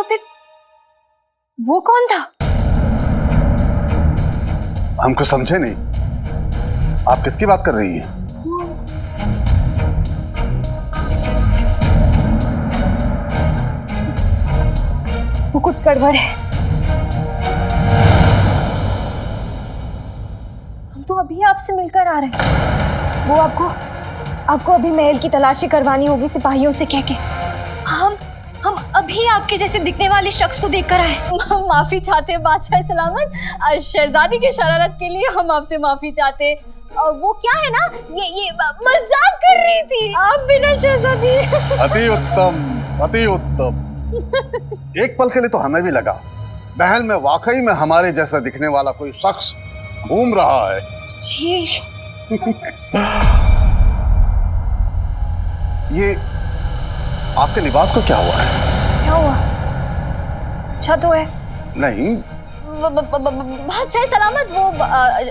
तो फिर वो कौन था? हमको समझे नहीं, आप किसकी बात कर रही हैं? वो कुछ गड़बड़ है। हम तो अभी आपसे मिलकर आ रहे हैं। वो आपको अभी महल की तलाशी करवानी होगी सिपाहियों से कह के। हम अभी आपके जैसे दिखने वाले शख्स को देखकर आए। माफी चाहते हैं बादशाह सलामत, शहजादी की शरारत के लिए हम आपसे माफी चाहते। वो क्या है ना, ये मजाक कर रही थी, आप बिना शहजादी। अति उत्तम, अति उत्तम। एक पल के लिए तो हमें भी लगा महल में वाकई में हमारे जैसा दिखने वाला कोई शख्स घूम रहा है। जी। ये आपके लिबास को क्या हुआ है? क्या हुआ? अच्छा तो है। नहीं, बादशाह सलामत, वो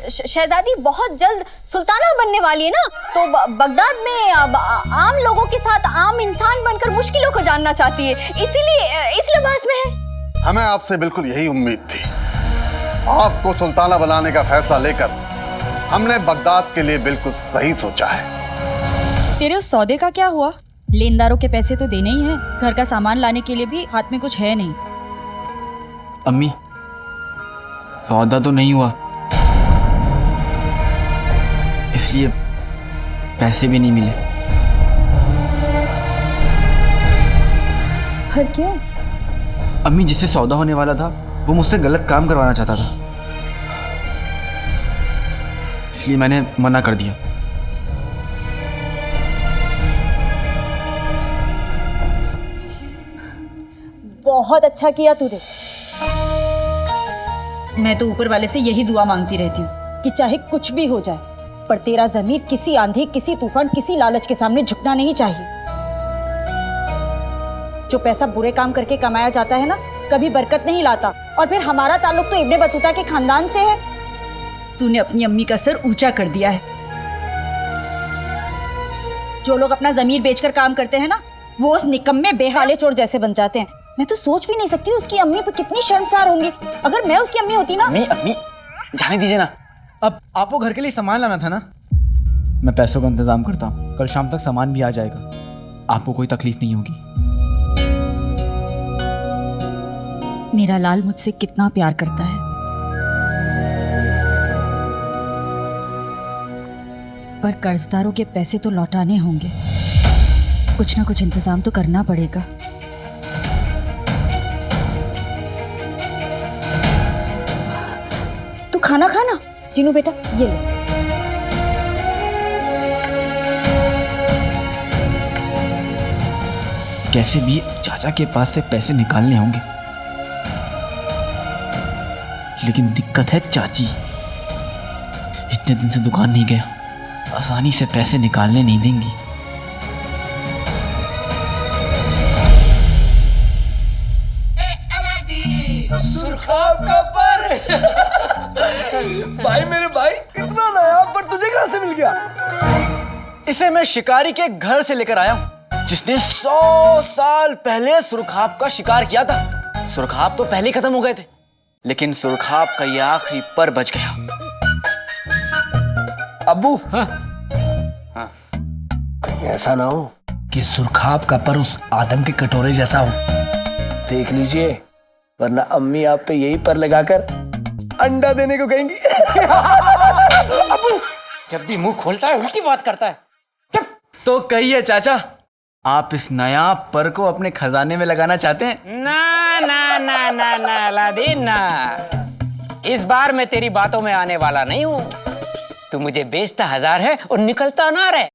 शहजादी बहुत जल्द सुल्ताना बनने वाली है ना, तो बगदाद में आम लोगों के साथ आम इंसान बनकर मुश्किलों को जानना चाहती है, इसीलिए इस लिबास में है। हमें आपसे बिल्कुल यही उम्मीद थी। आपको सुल्ताना बनाने का फैसला लेकर हमने बगदाद के लिए बिल्कुल सही सोचा है। तेरे उस सौदे का क्या हुआ? लेनदारों के पैसे तो देने ही हैं, घर का सामान लाने के लिए भी हाथ में कुछ है नहीं। अम्मी, सौदा तो नहीं हुआ, इसलिए पैसे भी नहीं मिले। पर क्यों? अम्मी, जिससे सौदा होने वाला था वो मुझसे गलत काम करवाना चाहता था, इसलिए मैंने मना कर दिया। बहुत अच्छा किया तूने। मैं तो ऊपर वाले से यही दुआ मांगती रहती हूँ कि चाहे कुछ भी हो जाए, पर तेरा ज़मीर किसी आंधी, किसी तूफान, किसी लालच के सामने झुकना नहीं चाहिए। जो पैसा बुरे काम करके कमाया जाता है ना, कभी बरकत नहीं लाता। और फिर हमारा ताल्लुक तो इब्ने बतूता के खानदान से है। तूने अपनी अम्मी का सर ऊंचा कर दिया है। जो लोग अपना ज़मीर बेचकर काम करते हैं ना, वो उस निकम्मे बेहाले चोर जैसे बन जाते हैं। मैं तो सोच भी नहीं सकती उसकी अम्मी पर कितनी शर्मसार होंगी। अगर मैं उसकी अम्मी होती ना। अम्मी जाने दीजिए ना। अब आपको घर के लिए सामान लाना था ना, मैं पैसों का इंतजाम करता हूँ, कल शाम तक सामान भी आ जाएगा, आपको कोई तकलीफ नहीं होगी। मेरा लाल मुझसे कितना प्यार करता है, पर कर्जदारों के पैसे तो लौटाने होंगे। कुछ ना कुछ इंतजाम तो करना पड़ेगा। तू खाना खाना जीनू बेटा, ये ले। कैसे भी चाचा के पास से पैसे निकालने होंगे, लेकिन दिक्कत है चाची। इतने दिन से दुकान नहीं गया, आसानी से पैसे निकालने नहीं देंगी। सुरखाब का पर। भाई मेरे भाई, इतना नया पर तुझे कहां से मिल गया? इसे मैं शिकारी के घर से लेकर आया हूँ, जिसने 100 साल पहले सुरखाब का शिकार किया था। सुरखाब तो पहले ही खत्म हो गए थे, लेकिन सुरखाब का ये आखिरी पर बच गया। अब्बू, कहीं ऐसा ना हो कि सुरखाब का पर उस आदम के कटोरे जैसा हो। देख लीजिए, वरना अम्मी आप पे यही पर लगाकर अंडा देने को कहेंगी। अब्बू, जब भी मुंह खोलता है उल्टी बात करता है। तो कहिए चाचा, आप इस नया पर को अपने खजाने में लगाना चाहते हैं? ना ना ना ना ना अलादीन ना, इस बार मैं तेरी बातों में आने वाला नहीं हूँ। तू मुझे बेचता 1000 है और निकलता अनार है।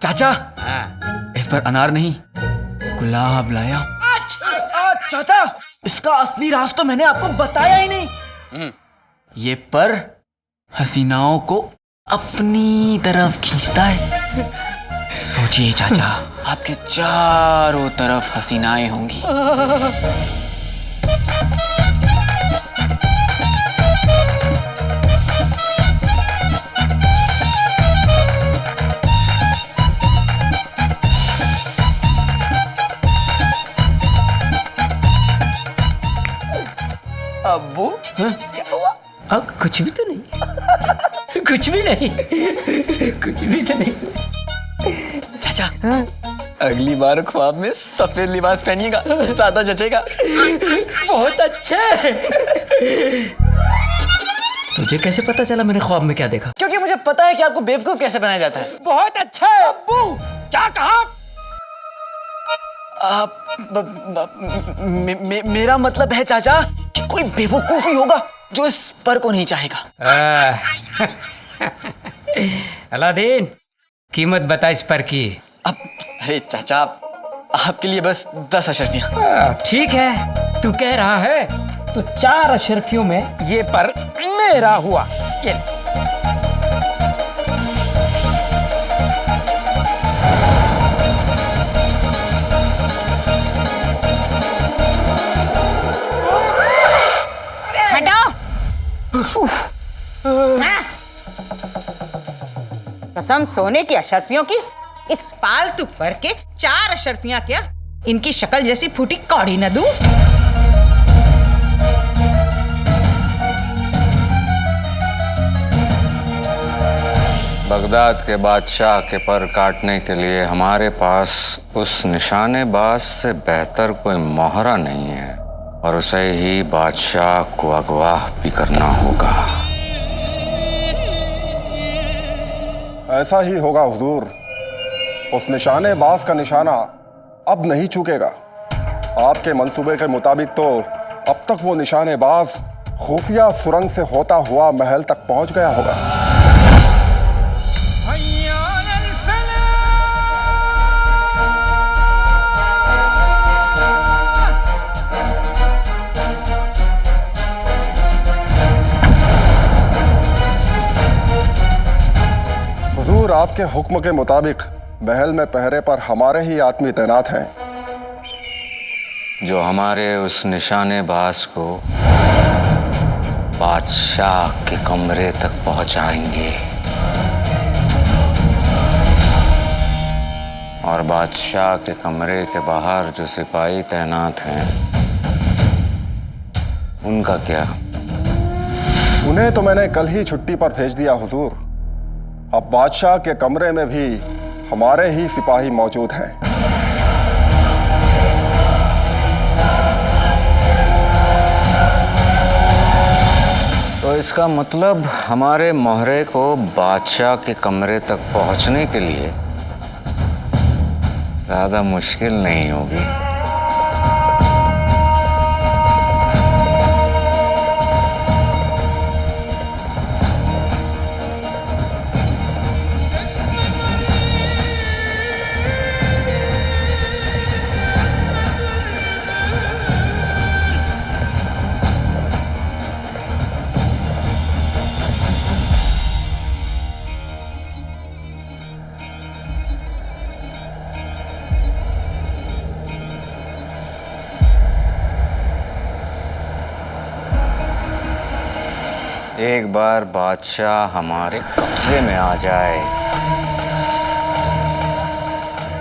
चाचा, हाँ। इस पर अनार नहीं, गुलाब लाया। चाचा, इसका असली राज तो मैंने आपको बताया ही नहीं। ये पर हसीनाओं को अपनी तरफ खींचता है। सोचिए चाचा, आपके चारों तरफ हसीनाएं होंगी। अब्बू क्या हुआ? अब कुछ भी तो नहीं। कुछ भी नहीं। कुछ भी तो नहीं। चाचा, अगली बार ख्वाब में सफेद लिबास पहनिएगा, ज्यादा जचेगा। बहुत अच्छे। तुझे कैसे पता चला मैंने ख्वाब में क्या देखा? क्योंकि मुझे पता है कि आपको बेवकूफ कैसे बनाया जाता है। बहुत अच्छा है अब्बू। क्या कहा? मेरा मतलब है चाचा कि कोई बेवकूफ ही होगा जो इस पर को नहीं चाहेगा। अलादीन, कीमत बता इस पर की। अब अरे चाचा, आपके लिए बस 10 अशर्फियां। ठीक है, तू कह रहा है तो 4 अशर्फियों में ये पर मेरा हुआ। ये कसम सोने की अशर्फियों की, इस फालतू पर के 4 अशर्फियां क्या, इनकी शक्ल जैसी फूटी कौड़ी न दूं? बगदाद के बादशाह के पर काटने के लिए हमारे पास उस निशानेबाज से बेहतर कोई मोहरा नहीं है, और उसे ही बादशाह को अगवा भी करना होगा। ऐसा ही होगा हुजूर। उस निशानेबाज का निशाना अब नहीं चूकेगा। आपके मंसूबे के मुताबिक तो अब तक वो निशानेबाज खुफिया सुरंग से होता हुआ महल तक पहुंच गया होगा। हुजूर, आपके हुक्म के मुताबिक महल में पहरे पर हमारे ही आदमी तैनात हैं, जो हमारे उस निशानेबाज को बादशाह के कमरे तक पहुंचाएंगे, और बादशाह के कमरे के बाहर जो सिपाही तैनात हैं उनका क्या? उन्हें तो मैंने कल ही छुट्टी पर भेज दिया हुजूर। अब बादशाह के कमरे में भी हमारे ही सिपाही मौजूद हैं। तो इसका मतलब हमारे मोहरे को बादशाह के कमरे तक पहुंचने के लिए ज्यादा मुश्किल नहीं होगी। एक बार बादशाह हमारे कब्जे में आ जाए,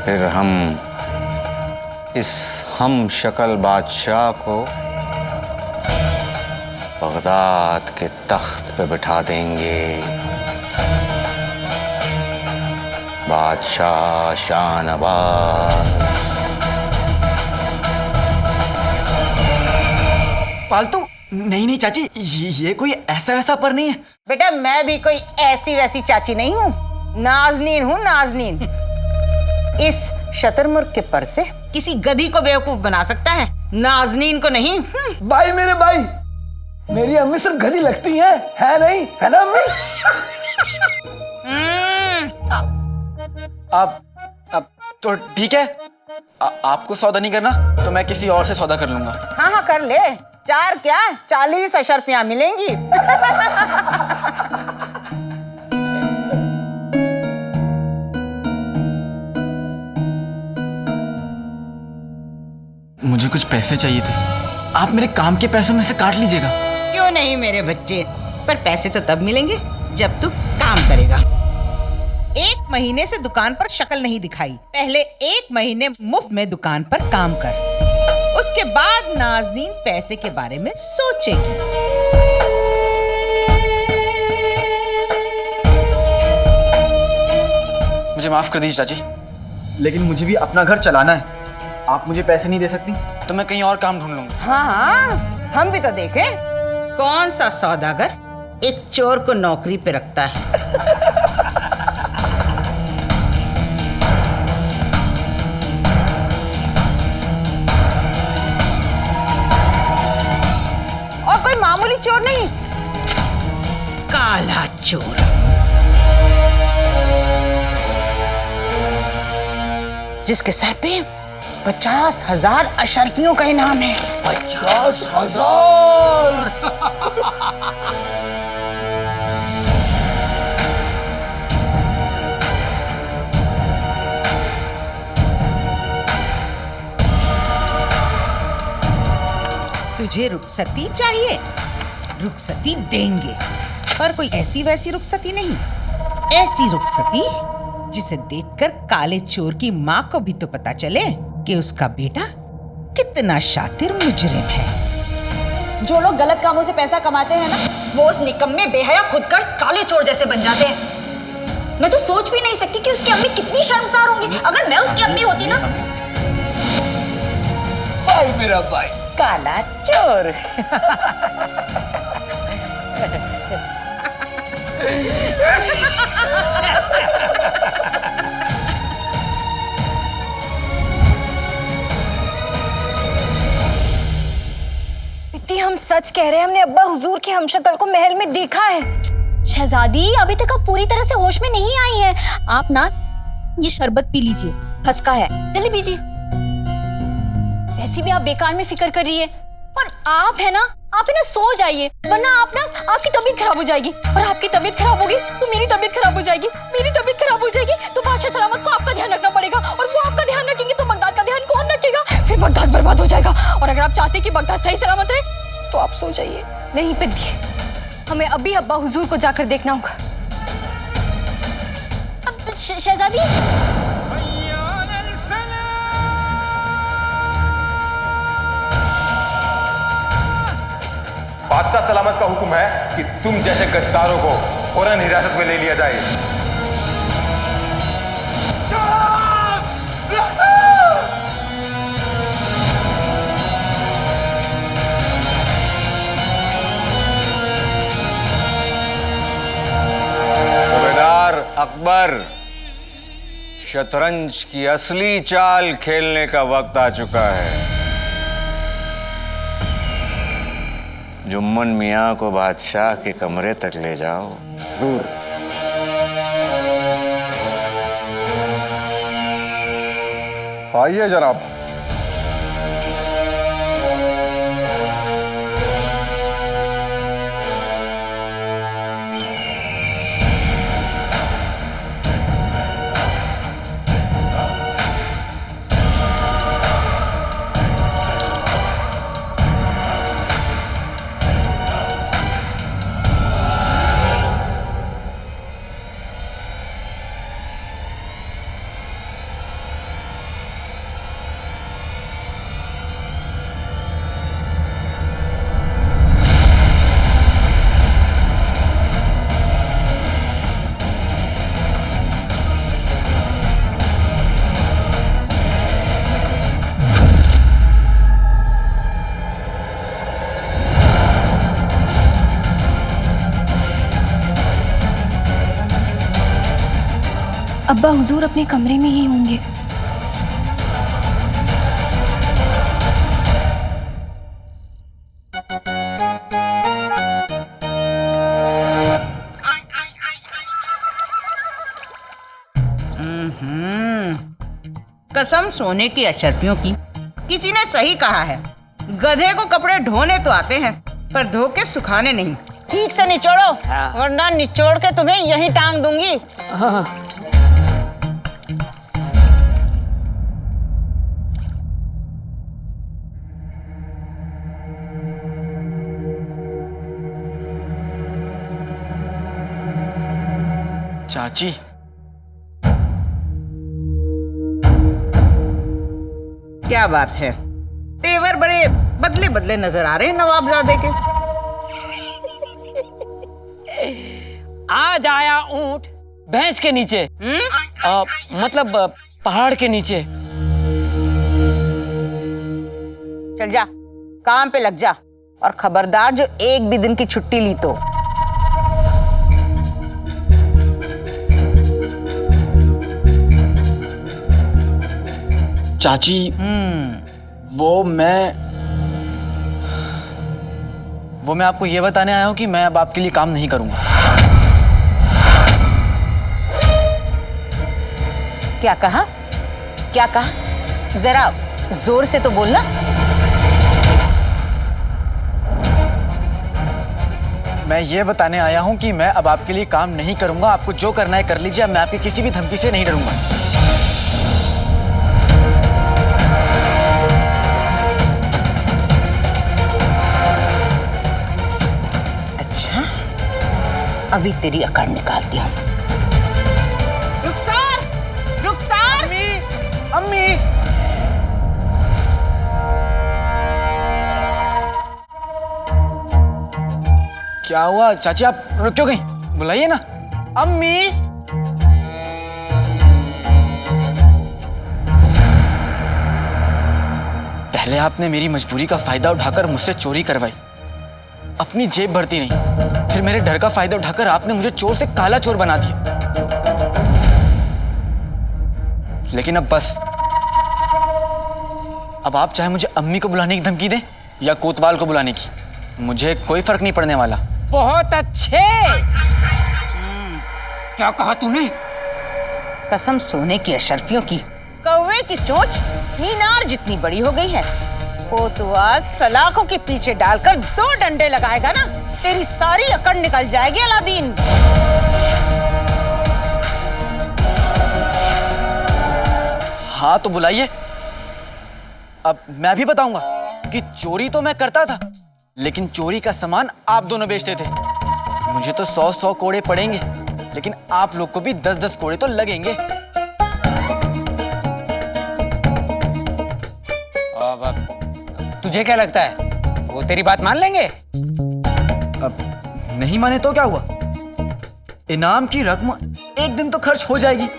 फिर हम इस हम शक्ल बादशाह को बगदाद के तख्त पे बिठा देंगे। बादशाह शाहनवाज। फालतू नहीं चाची, ये कोई ऐसा वैसा पर नहीं है। बेटा, मैं भी कोई ऐसी वैसी चाची नहीं हूँ, नाजनीन हूँ, नाजनीन। इस शतरमुर्ग के पर से किसी गधी को बेवकूफ बना सकता है, नाजनीन को नहीं। भाई, मेरे भाई, मेरी अम्मी सिर्फ गधी लगती है नहीं? है ना अम्मी? अब तो ठीक है, आपको सौदा नहीं करना तो मैं किसी और से सौदा कर लूंगा। हाँ, कर ले। 4 क्या 40 अशर्फियां मिलेंगी। मुझे कुछ पैसे चाहिए थे, आप मेरे काम के पैसों में से काट लीजिएगा। क्यों नहीं मेरे बच्चे, पर पैसे तो तब मिलेंगे जब तू काम करेगा। 1 महीने से दुकान पर शक्ल नहीं दिखाई, पहले 1 महीने मुफ्त में दुकान पर काम कर, उसके बाद नाजनीन पैसे के बारे में सोचेगी। मुझे माफ कर दीजिए चाची, लेकिन मुझे भी अपना घर चलाना है। आप मुझे पैसे नहीं दे सकती तो मैं कहीं और काम ढूंढ लूंगा। हाँ, हम भी तो देखें कौन सा सौदागर एक चोर को नौकरी पे रखता है। और कोई मामूली चोर नहीं, काला चोर। जिसके सर पे 50,000 अशरफियों का इनाम है। 50,000! तुझे रुखसती चाहिए, रुखसती देंगे, पर कोई ऐसी वैसी रुखसती नहीं। ऐसी रुखसती जिसे देखकर काले चोर की माँ को भी तो पता चले कि उसका बेटा कितना शातिर मुजरिम है। जो लोग गलत कामों से पैसा कमाते हैं ना, वो उस निकम्मे बेहया खुदगर्ज काले चोर जैसे बन जाते हैं। मैं तो सोच भी नहीं सकती कि उसकी अम्मी कितनी शर्मसार होंगी। अगर मैं उसकी अम्मी होती ना। भाई मेरा भाई, काला चोर। इतनी हम सच कह रहे हैं, हमने अब्बा हुजूर के हमशक्ल को महल में देखा है। शहजादी अभी तक आप पूरी तरह से होश में नहीं आई हैं। आप ना ये शरबत पी लीजिए, खसका है, जल्दी पीजिए। वैसे भी आप बेकार में फिक्र कर रही है, और आप है ना सो जाइए, वरना आपकी तबीयत खराब हो जाएगी, और आपकी तबीयत खराब होगी तो मेरी तबीयत खराब हो जाएगी, मेरी तबीयत खराब हो जाएगी तो बादशाह सलामत को आपका ध्यान रखना पड़ेगा, और वो आपका ध्यान रखेंगे तो बगदाद का ध्यान कौन रखेगा? फिर बगदाद बर्बाद हो जाएगा। और अगर आप चाहते कि बगदाद सही सलामत रहे तो आप सो जाइए। नहीं पिंकी, हमें अभी अब्बा हुजूर को जाकर देखना होगा। शहजादी बादशाह सलामत का हुक्म है कि तुम जैसे गद्दारों को फौरन हिरासत में ले लिया जाए। सूबेदार अकबर, शतरंज की असली चाल खेलने का वक्त आ चुका है। जुम्मन मियाँ को बादशाह के कमरे तक ले जाओ। जरूर। आइए जनाब। अब्बा हुजूर अपने कमरे में ही होंगे। कसम सोने की अशरफियों की। किसी ने सही कहा है, गधे को कपड़े ढोने तो आते हैं पर धो के सुखाने नहीं। ठीक से निचोड़ो, वरना निचोड़ के तुम्हें यहीं टांग दूंगी। चाची, क्या बात है? तेवर बड़े बदले बदले नजर आ रहे हैं नवाबजादे के। आज आया ऊंट भैंस के नीचे, मतलब पहाड़ के नीचे। चल जा, काम पे लग जा, और खबरदार जो एक भी दिन की छुट्टी ली तो। चाची वो मैं आपको ये बताने आया हूं कि मैं अब आपके लिए काम नहीं करूंगा। क्या कहा? क्या कहा? जरा जोर से तो बोलना। मैं ये बताने आया हूं कि मैं अब आपके लिए काम नहीं करूंगा। आपको जो करना है कर लीजिए, मैं आपकी किसी भी धमकी से नहीं डरूंगा। अच्छा, अभी तेरी अकड़ निकालती हूँ। रुखसार, रुखसार! अम्मी! क्या हुआ चाची, आप रुक क्यों गई? बुलाइए ना। अम्मी! पहले आपने मेरी मजबूरी का फायदा उठाकर मुझसे चोरी करवाई, अपनी जेब भरती नहीं। फिर मेरे डर का फायदा उठाकर आपने मुझे चोर से काला चोर बना दिया। लेकिन अब बस, अब आप चाहे मुझे अम्मी को बुलाने की धमकी दें या कोतवाल को बुलाने की, मुझे कोई फर्क नहीं पड़ने वाला। बहुत अच्छे। क्या कहा तूने? कसम सोने की अशर्फियों की, कौवे की चोंच मीनार जितनी बड़ी हो गई है। कोतवाल सलाखों के पीछे डालकर 2 डंडे लगाएगा ना, तेरी सारी अकड़ निकल जाएगी अलादीन। हाँ तो बुलाइए। अब मैं भी बताऊंगा कि चोरी तो मैं करता था, लेकिन चोरी का सामान आप दोनों बेचते थे। मुझे तो 100-100 कोड़े पड़ेंगे, लेकिन आप लोग को भी 10-10 कोड़े तो लगेंगे। अब तुझे क्या लगता है वो तेरी बात मान लेंगे? अब नहीं माने तो क्या हुआ? इनाम की रकम एक दिन तो खर्च हो जाएगी,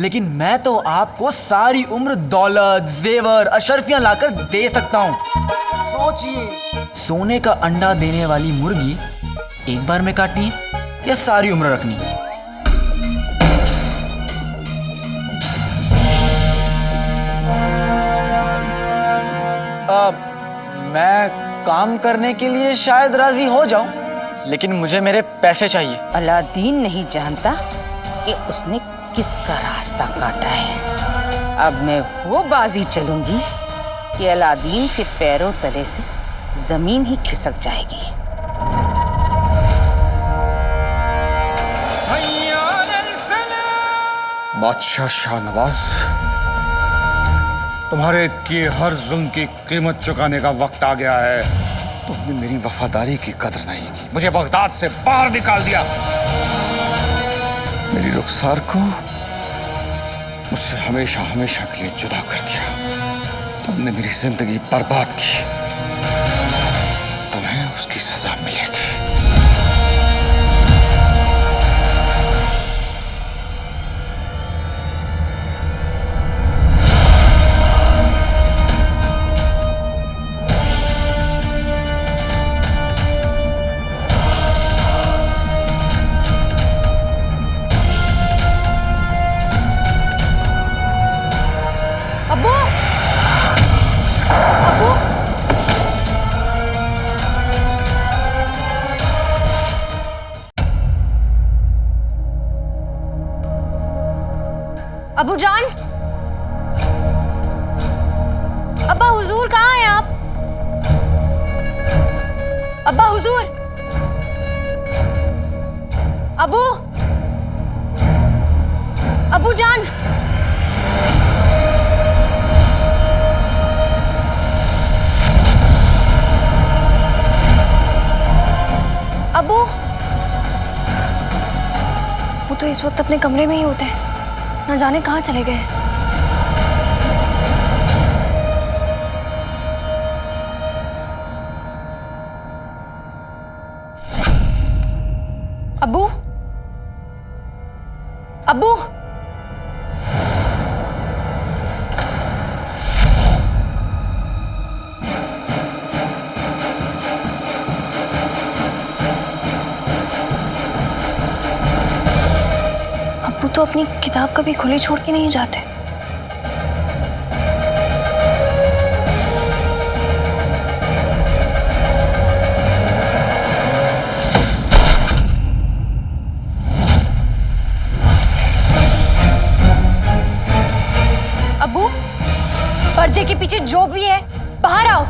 लेकिन मैं तो आपको सारी उम्र दौलत, जेवर, अशर्फियां लाकर दे सकता हूं। सोचिए, सोने का अंडा देने वाली मुर्गी एक बार में काटनी है या सारी उम्र रखनी है? मैं काम करने के लिए शायद राजी हो जाऊं, लेकिन मुझे मेरे पैसे चाहिए। अलादीन नहीं जानता कि उसने किसका रास्ता काटा है। अब मैं वो बाजी चलूंगी कि अलादीन के पैरों तले से जमीन ही खिसक जाएगी। बादशाह शाहनवाज, तुम्हारे किए हर जुल्म की कीमत चुकाने का वक्त आ गया है। तुमने मेरी वफादारी की कदर नहीं की, मुझे बगदाद से बाहर निकाल दिया, मेरी रुखसार को मुझसे हमेशा हमेशा के लिए जुदा कर दिया। तुमने मेरी जिंदगी बर्बाद की, तुम्हें उसकी सजा मिलेगी। अबू जान, अब्बा हुजूर कहाँ हैं आप? अब्बा हुजूर, अबू, अबू जान, अबू। वो तो इस वक्त अपने कमरे में ही होते हैं, न जाने कहाँ चले गए। अब्बू, अब्बू, अब्बू तो अपनी किताब कभी खुली छोड़ के नहीं जाते। अब्बू, पर्दे के पीछे जो भी है बाहर आओ।